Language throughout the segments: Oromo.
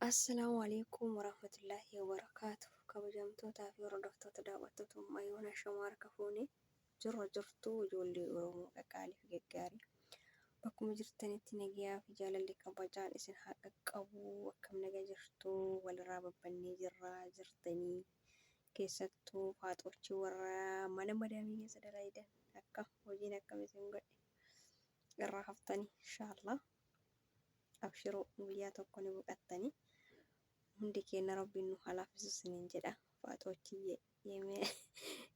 Assalaamu alaikum warahmatullahi wabarakatuh. Kabajamtootaa fi hordoftoota daawwattoota Yoona Shamaar Kafoonii jirtu ijoollee Oromoo qaqqaalii fi gaggaarii bakkuma jirtanitti nagayaa fi jaalalli kabajaan isin haa qaqqabu. Akkam nagaa jirtu walirraa babbannee jirtanii keessattuu faaxochi warra mana madaamii keessa dalagdan akka hojiin akkam isin godhe irraa haftanii inshaallah abshiruu guyyaa tokko ni boqattanii. Hundi keenya rabbiin nu halaafisu isiniin jedha. Faaxochi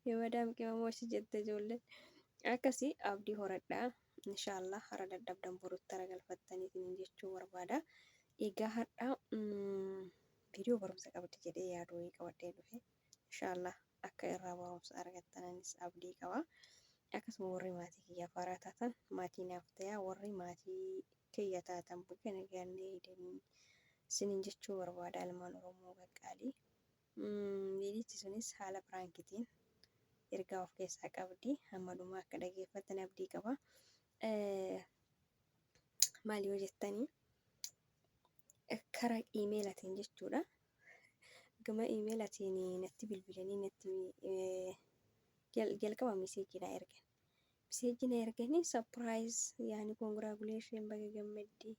yemadam qimamochi jette ijoolleen akkasii abdii horadhaa inshaallah hara dadhabdan borutti aragalfattanii isiniin jechuu barbaada. Egaa har'a viidiyoo barumsa qabdi jedhee yaadu wayii qabadhee dhufe inshaallah akka irraa barumsa argattananis abdii qaba. Akkasuma warri maatii kiyyaa faaraa taatan maatii naaf ta'aa, warri maatii kiyya taatan bukkee nagaannee hidhanii isiniin jechuu barbaada. Ilmaan Oromoo qaqqaalii viidiyochi sunis haala piraankitiin ergaa of keessaa qabdi. Hammadumaa akka dhageeffattan abdii qaba. Maal yoo jettanii karaa iimeelatiin jechuudha. Gama iimeelatiin natti bilbilanii natti jalqaba miseejii na ergan. Miseejii na erganii sapiraayiz yaani koongiraaguleeshin baga gammaddii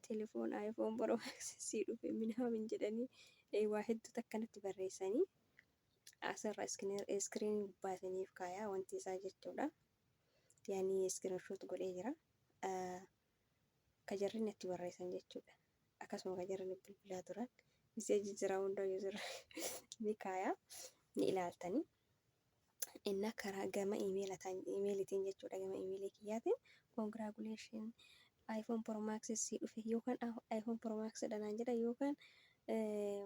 telefoon iPhone Pro Max si dhufe minhaamin jedhanii waa hedduutu akkanatti barreessanii asirra iskiriinii gubbaasaniif kaayaa wanti isaa jechuudha. Yaani iskiriinshoot godhee jira. Kajarri natti barreessan jechuudha. Akkasuma kajarri natti bilbilaa turan. Miseejii jira hundayyuu jira ni kaayaa ni ilaaltanii. Inna karaa gama iimeelitiin jechuudha. Gama iimeelii kiyyaatiin koongiraaguleeshin iPhone Pro Max si dhufe yookaan iPhone Pro Max dhanaan jedha yookaan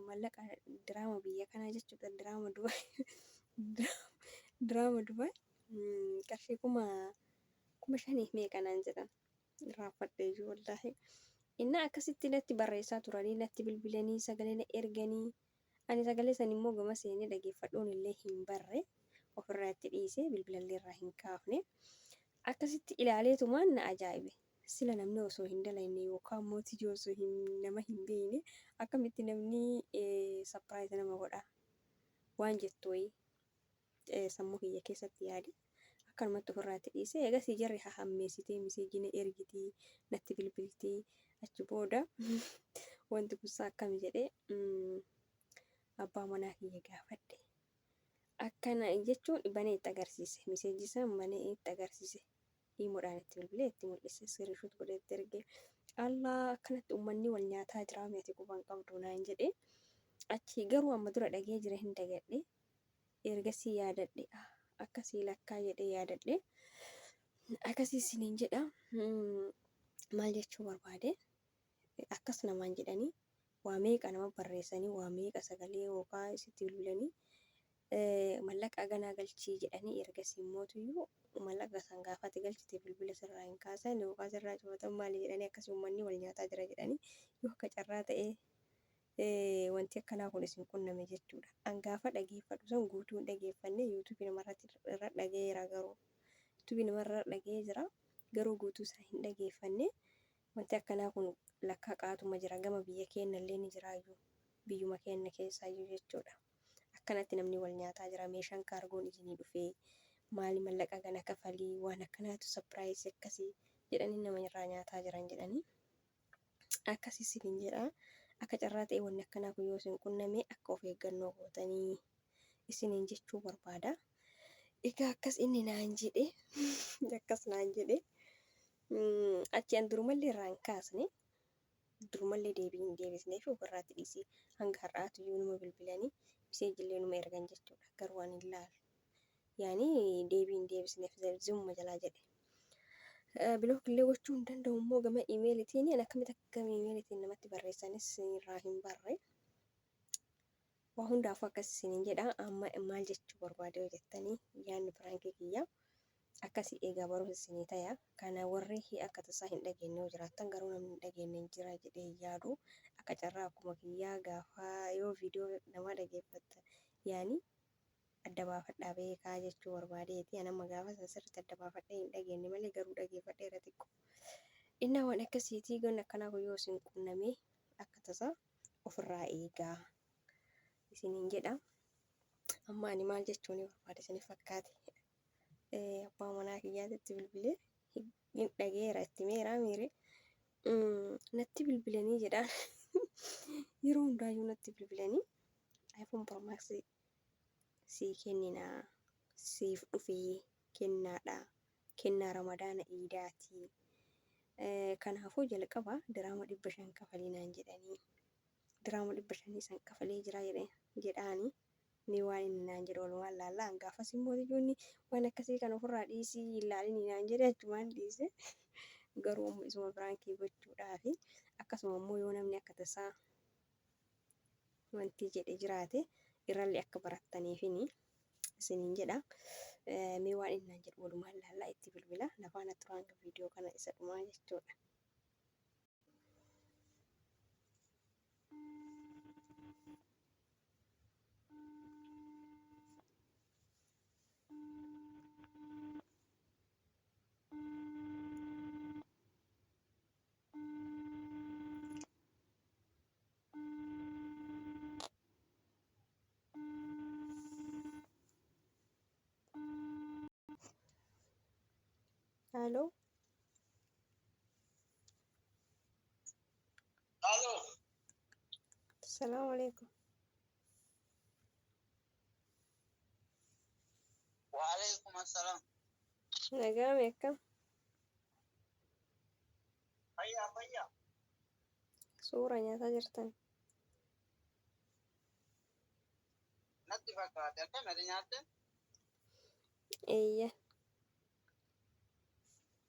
mallaqa diraama biyya kanaa jechuudha. Diraama Dubaay qarshii kuma shanii meeqanaan jedhan raafadhee jiru wallaahi. Inna akkasitti natti barreessaa turanii natti bilbilanii sagalee na erganii ani sagalee san immoo gama seenee dhageeffadhuun illee hin barre ofirraa itti dhiisee bilbilallee irraa hin kaafne akkasitti ilaaleetumaan na ajaa'ibe. Sila namni osoo hin dalagne yookaan mootii osoo nama hin beekne akkamitti namni sapiraayiz nama godha waan jettu wayii sammuu kiyya keessatti yaade akkanumatti ofirraa itti dhiisee eegasii jarri hahammeessitee miseejii na ergitii natti bilbiltii achi booda wanti kuusaa akkami jedhee abbaa manaa kiyya gaafadhe. Akkana jechuun banee itti agarsiise miseejii san banee itti agarsiise. Himuudhaan itti bilbilee itti mul'ise iskiriinshoot godhee itti ergee Allah akkanatti uummanni wal nyaataa jira meeti quban qabdu naan jedhee achi garuu amma dura dhagee jira hin dagadhe ergasii yaadadhe akkasii lakkaa jedhee yaadadhe akkasii isiniin jedha. Maal jechuu barbaade akkas namaan jedhanii waa meeqa nama barreessanii waa meeqa sagalee yookaan isitti bilbilanii mallaqa ganaa galchii jedhanii ergasii mootiyyuu mallaqa san gaafate galchite bilbila sirraa hin kaasan yookaan sirraa cufatan maali jedhanii akkasii uummanni wal nyaataa jira jedhanii yoo akka carraa ta'ee wanti akkanaa kun isin qunname jechuudha. An gaafa dhageeffadhu san guutuu hin dhageeffanne yuutuubii namarratti irra dhageera garuu yuutuubii namarra dhagee jira garuu guutuu isaa hin dhageeffanne wanti akkanaa kun lakkaa qaatuma jira gama biyya keenya illee ni jiraayyuu biyyuma keenya keessaayyuu jechuudha. Akkanatti namni wal nyaataa jira meeshaan kaargoon isinii dhufee maali mallaqa gana kafalii waan akkanaatu sapiraayiz akkasii jedhanii nama irraa nyaataa jiran jedhanii akkasii isiniin jedha. Akka carraa ta'e wanni akkanaa kun yoo isin qunname akka of eeggannoo gootanii isiniin jechuu barbaada. Egaa akkas inni naan jedhe akkas naan jedhe achi an durumallee irraa hin kaasne durumallee deebii hin deebisnee fi ofirraatti dhiisee hanga har'aatu iyyuu numa bilbilanii miseejillee numa ergan jechuudha. Garuu ani hin laalu. Yaani deebii hin deebisneef zimuma jalaa jedhe. Bilookillee gochuu hin danda'u immoo gama iimeelitiin akkamitti akka gama iimeelitiin namatti barreessanis irraa hin barre. Waa hundaafuu akkas isiniin jedha. Amma maal jechuu barbaade yoo jettanii yaadni piraankii kiyyaa akkasii eegaa baruuf isinii ta'a. Kana warri akka tasaa hin dhageenye yoo jiraattan garuu namni hin dhageenye hin jira jedhee yaadu akka carraa akkuma kiyyaa gaafa yoo viidiyoo namaa dhageeffattan yaani adda baafadhaa beekaa jechuu barbaadeeti. Anamma gaafa san sirriitti adda baafadhee hin dhageenye malee garuu dhageeffadheera xiqqoo. Innaa waan akkasiitii goon akkanaa kun yoo isin qunname akka tasaa ofirraa eegaa isiniin jedha. Amma ani maal jechuun barbaade isiniif fakkaate abbaa manaa kiyyaatitti bilbilee hin dhageera itti meeraa miire natti bilbilanii jedhaan yeroo hundaayyuu natti bilbilanii iPhone Pro Max sii kenninaa siif dhufee kennaadha kennaa ramadaana iidaati. Kanaafuu jalqaba diraama 500 kafalinaan jedhanii diraama 500 san kafalee jira jedhaanii ni waan inni naan jedhu walumaan laallaa hangaafas immoo ijoonni waan akkasii kan ofirraa dhiisii ilaalin naan jedhe achumaan dhiise garuu amma isuma biraankii gochuudhaaf akkasuma immoo yoo namni akka tasaa wanti jedhe jiraate irrallee akka barattaniifini isiniin jedha. Mee waan inni naan jedhu walumaan laallaa itti bilbila lafaan turaan viidiyoo kana isa dhumaa jechuudha. Halo. Halo. Assalamualaikum. Waalaikumsalam. Nagaa meeqa? Fayyaa. Suura nyaataa jirtan. Natti fakkaate akkamatti nyaatte? Eeyya.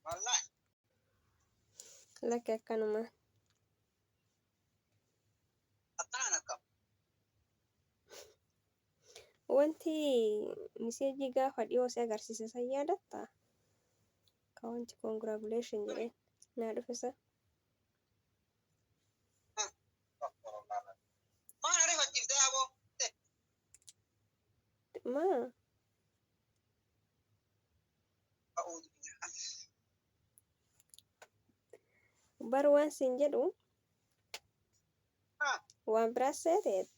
Wallaahi. Lakki akkanuma. Akkanaan akkam? Wanti miseejii gaafa dhiyoo si agarsiise san yaadattaa? Ka wanti congratulation jedhee naa dhufisa. Maal ariifachiiftee aboo? Maa? Bar waan siin jedhu waan biraas seeteet.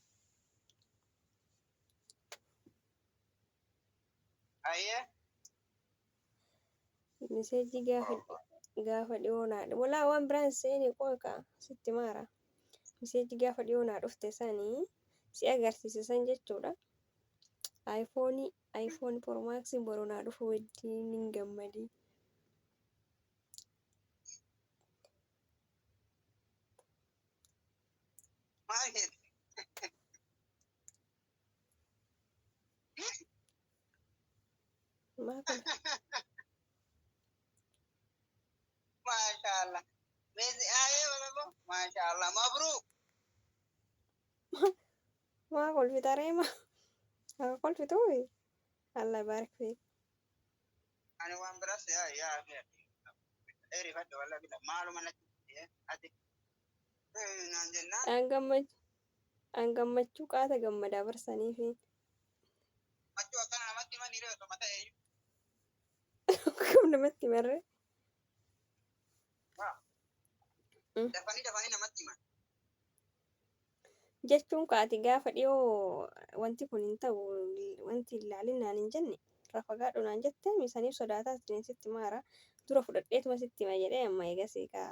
Ayyee. Miseejii gaafa dhiyoo naa walaa waan biraan seeni qoqa sitti maara. Miseejii gaafa dhiyoo naa dhufte sanii si agarsiise san jechuudha. iPhone Pro Max boru naa dhufu wajjin hin gammadin. Maal Maa kana? Maashaallah. Meeshaa aayee walaboo. Maashaallah. Mabruuk. Maa kolfita reema? Haa kolfituufi? Allah baarik fiik. Ani waan biraas yaa dheerifadhe walla bila maaluma natti ati naan jennaan. An gammachuu qaata gammadaa barsaniifi. Machuu akkana namatti himanii reetu mata eenyu? Kam namatti marre? Dafanii namatti himan. Jechuun kaati gaafa dhiyoo wanti kun hin ta'u wanti ilaalinaan hin jenne rafagaadhu naan jettee misaniif sodaataa sitti maara dura fudhadheetuma sitti hima jedhee amma eegas egaa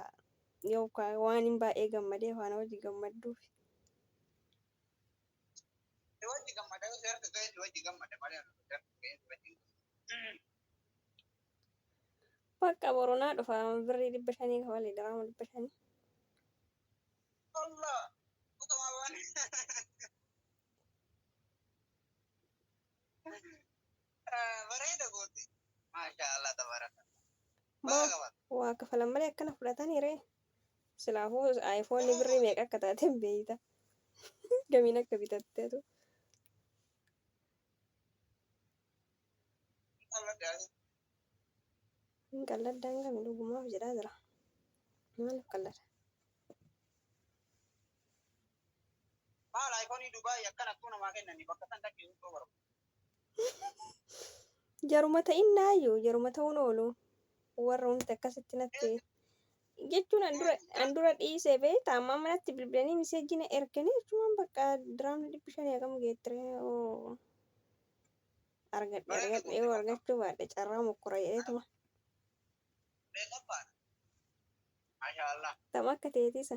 yookaan waan hin baay'ee gammadee faana hojii gammadduuf. Wajji gammada yoo harka ga'eetti wajji gammada malee harka ga'eetti wajji. Bakka boronaa dhufa birrii 500 kafalee diraama 500. Allah. Utama waan. Bareeda goote. Maashaallah tabaraka. Waa kafalan malee akkana fudhatanii ree. Silaafuu iPhone birrii meeqa akka taate hin beeyta. Gamiin akka bitatteetu. Hin qalladdaa gami dhugumaaf jedhaa jira. Maaliif qallada? Maal iPhone Dubai akkanattuu namaa kennanii bakka san dhaqqee utoo barbaadu. Jaruma ta'innaayyuu jaruma ta'uun oolu warra humti akkasitti natti jechuun an dura dhiisee beektaa amma manatti bilbilanii miseejii na erganii jechuun bakka diraamni 500 hagam geettire argadhee yoo argachuu baadhe carraa mokkora jedheetuma Mashallah. tam akka ta'eetisa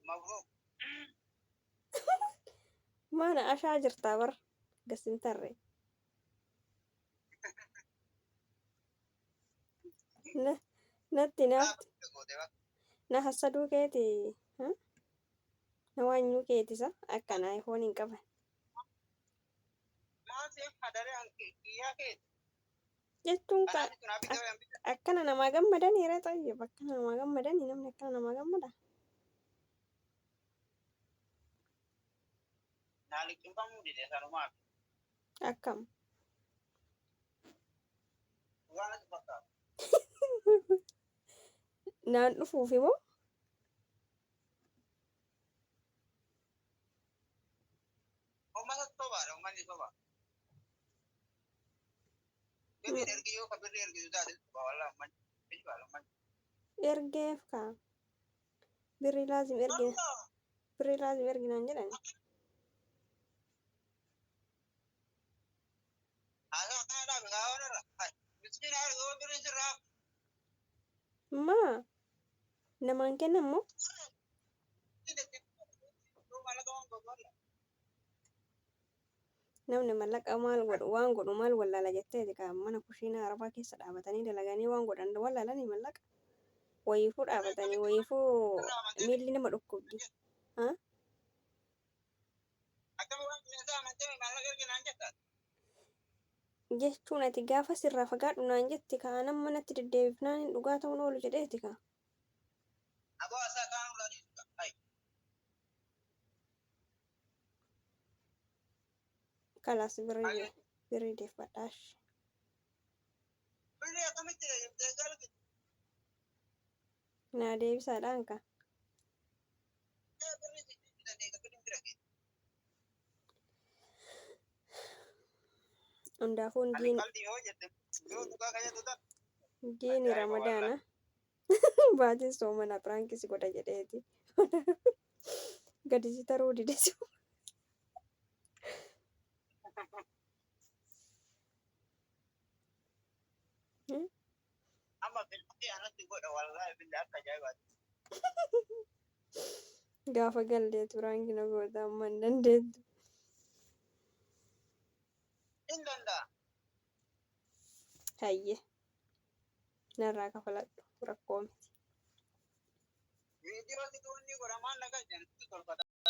Mabruk. mana ashaa jirtaa bar gasintarre natti na hassaduu keeti na waanyuu keetisa akkana iPhone hin qaban jechuun akkana namaa gammadan yeroo ta'e akkana namaa gammadan namni akkana namaa gammada akkam naan dhufuuf immoo ergeef kaa birrii laazim erginaan jedhani maa namaan kennan moo namni mallaqa maal godhu waan godhu maal wallaala jetteeti kaa mana kushiinaa arabaa keessa dhaabatanii dalaganii waan godhan wallaalanii mallaqa wayifuu dhaabatanii wayifuu miilli nama dhukkubdi jechuun ati gaafa sirraa fagaadhu naan jetti kaa nama manatti deddeebifnaan dhugaa ta'uun oolu jedheeti kaa kalas birrii deeffadhaash naa deebisaadhaan kaa hundaafuu diini ramadaana baatiin soomana piraankiis godha jedheeti gadisi taruu didesu gaafa galdeetu piraankiina goota amma hin dandeettu hayye narraa kafaladhu rakkoo miti